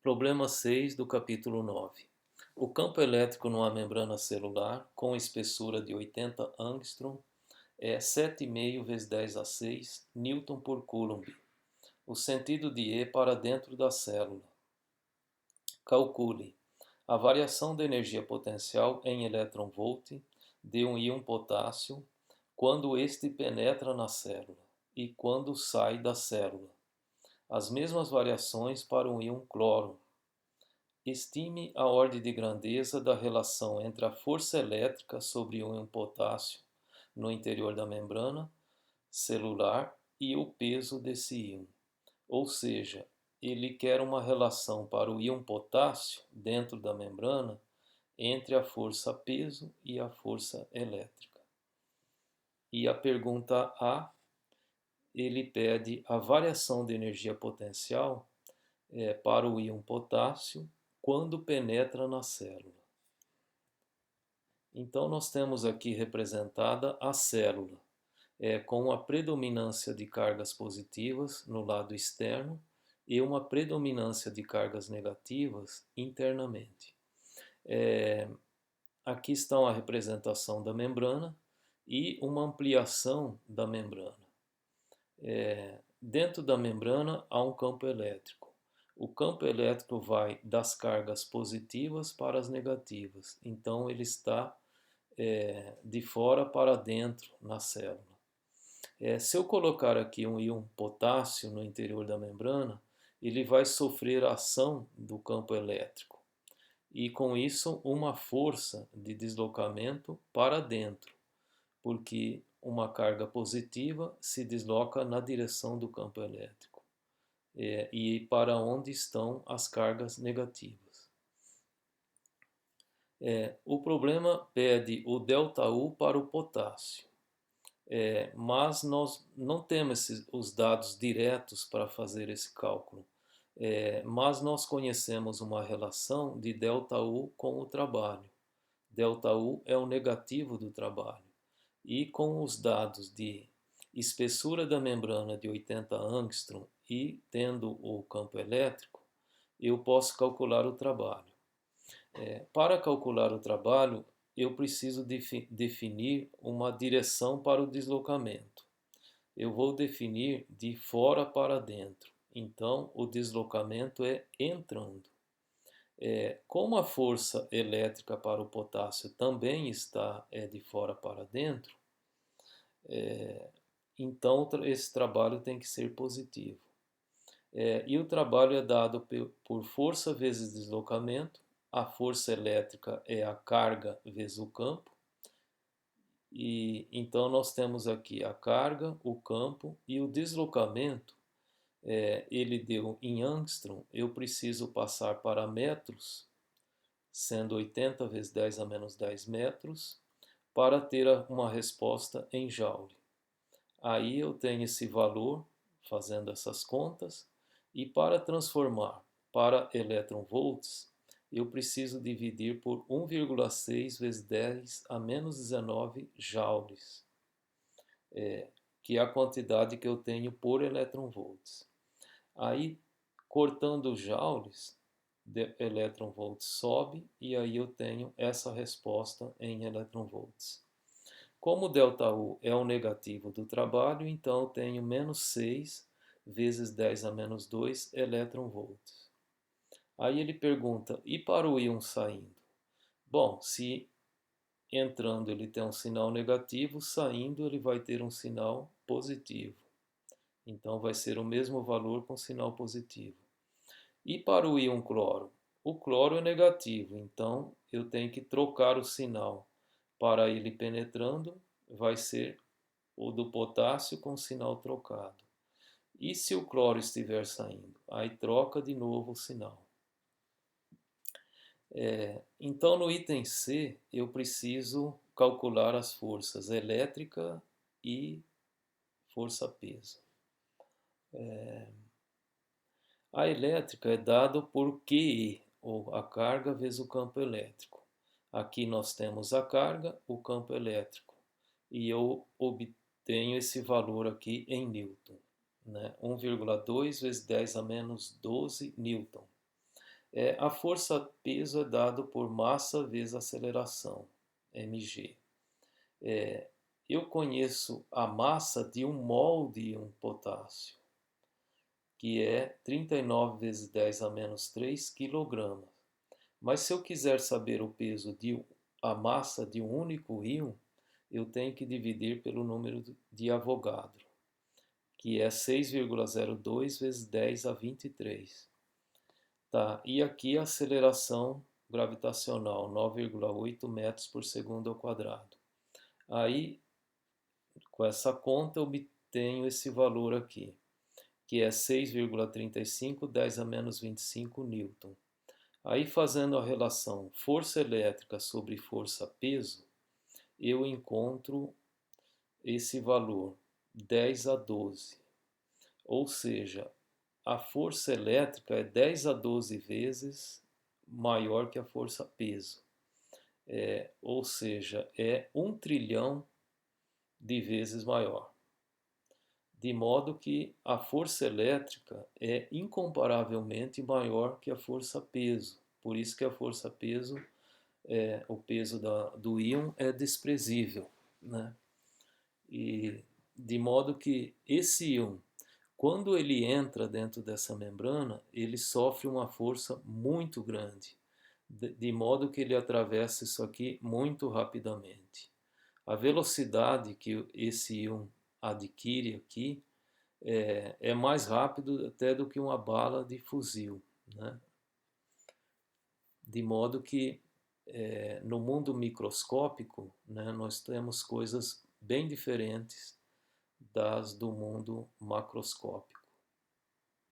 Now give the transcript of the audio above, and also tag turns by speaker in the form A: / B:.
A: Problema 6 do capítulo 9. O campo elétrico numa membrana celular com espessura de 80 angstrom é 7,5 vezes 10 a 6 Newton por Coulomb. O sentido de E para dentro da célula. Calcule a variação da energia potencial em elétron-volt de um íon potássio quando este penetra na célula e quando sai da célula. As mesmas variações para um íon cloro. Estime a ordem de grandeza da relação entre a força elétrica sobre o íon potássio no interior da membrana celular e o peso desse íon. Ou seja, ele quer uma relação para o íon potássio dentro da membrana entre a força peso e a força elétrica. E a pergunta A, ele pede a variação de energia potencial para o íon potássio quando penetra na célula. Então, nós temos aqui representada a célula, com a predominância de cargas positivas no lado externo e uma predominância de cargas negativas internamente. Aqui estão a representação da membrana e uma ampliação da membrana. Dentro da membrana há um campo elétrico. O campo elétrico vai das cargas positivas para as negativas, então ele está de fora para dentro na célula. Se eu colocar aqui um íon potássio no interior da membrana, ele vai sofrer a ação do campo elétrico e com isso uma força de deslocamento para dentro, porque uma carga positiva se desloca na direção do campo elétrico e para onde estão as cargas negativas. O problema pede o ΔU para o potássio, mas nós não temos os dados diretos para fazer esse cálculo, mas nós conhecemos uma relação de ΔU com o trabalho. ΔU é o negativo do trabalho. E com os dados de espessura da membrana de 80 angstrom e tendo o campo elétrico, eu posso calcular o trabalho. Para calcular o trabalho, eu preciso definir uma direção para o deslocamento. Eu vou definir de fora para dentro. Então, o deslocamento é entrando. Como a força elétrica para o potássio também está de fora para dentro, então esse trabalho tem que ser positivo. E o trabalho é dado por força vezes deslocamento. A força elétrica é a carga vezes o campo. E então nós temos aqui a carga, o campo e o deslocamento. Ele deu em angstrom, eu preciso passar para metros, sendo 80 vezes 10 a menos 10 metros, para ter uma resposta em joule. Aí eu tenho esse valor, fazendo essas contas, e para transformar para elétron-volts, eu preciso dividir por 1,6 vezes 10 a menos 19 joules, que é a quantidade que eu tenho por elétron-volts. Aí, cortando joules, elétron-volts sobe e aí eu tenho essa resposta em elétron-volts. Como ΔU é o negativo do trabalho, então eu tenho menos 6 vezes 10 a menos 2 elétron-volts. Aí ele pergunta, e para o íon saindo? Bom, se entrando ele tem um sinal negativo, saindo ele vai ter um sinal positivo. Então vai ser o mesmo valor com sinal positivo. E para o íon cloro? O cloro é negativo, então eu tenho que trocar o sinal. Para ele penetrando, vai ser o do potássio com sinal trocado. E se o cloro estiver saindo? Aí troca de novo o sinal. Então no item C eu preciso calcular as forças elétrica e força peso. A elétrica é dada por QE, ou a carga vezes o campo elétrico. Aqui nós temos a carga, o campo elétrico, e eu obtenho esse valor aqui em Newton, né? 1,2 vezes 10 a menos 12 Newton. A força-peso é dado por massa vezes aceleração, mg. Eu conheço a massa de um mol de íon potássio, que é 39 vezes 10 a menos 3 kg. Mas se eu quiser saber o peso a massa de um único íon, eu tenho que dividir pelo número de Avogadro, que é 6,02 vezes 10 a 23. Tá, e aqui a aceleração gravitacional, 9,8 metros por segundo ao quadrado. Aí, com essa conta, eu obtenho esse valor aqui, que é 6,35, 10 a menos 25 newton. Aí, fazendo a relação força elétrica sobre força-peso, eu encontro esse valor, 10 a 12. Ou seja, a força elétrica é 10 a 12 vezes maior que a força-peso. Ou seja, é 1 trilhão de vezes maior. De modo que a força elétrica é incomparavelmente maior que a força-peso. Por isso que a força-peso, o peso do íon é desprezível, né? E de modo que esse íon, quando ele entra dentro dessa membrana, ele sofre uma força muito grande, de modo que ele atravessa isso aqui muito rapidamente. A velocidade que esse íon adquire aqui é mais rápido até do que uma bala de fuzil, né? De modo que no mundo microscópico, né, nós temos coisas bem diferentes das do mundo macroscópico.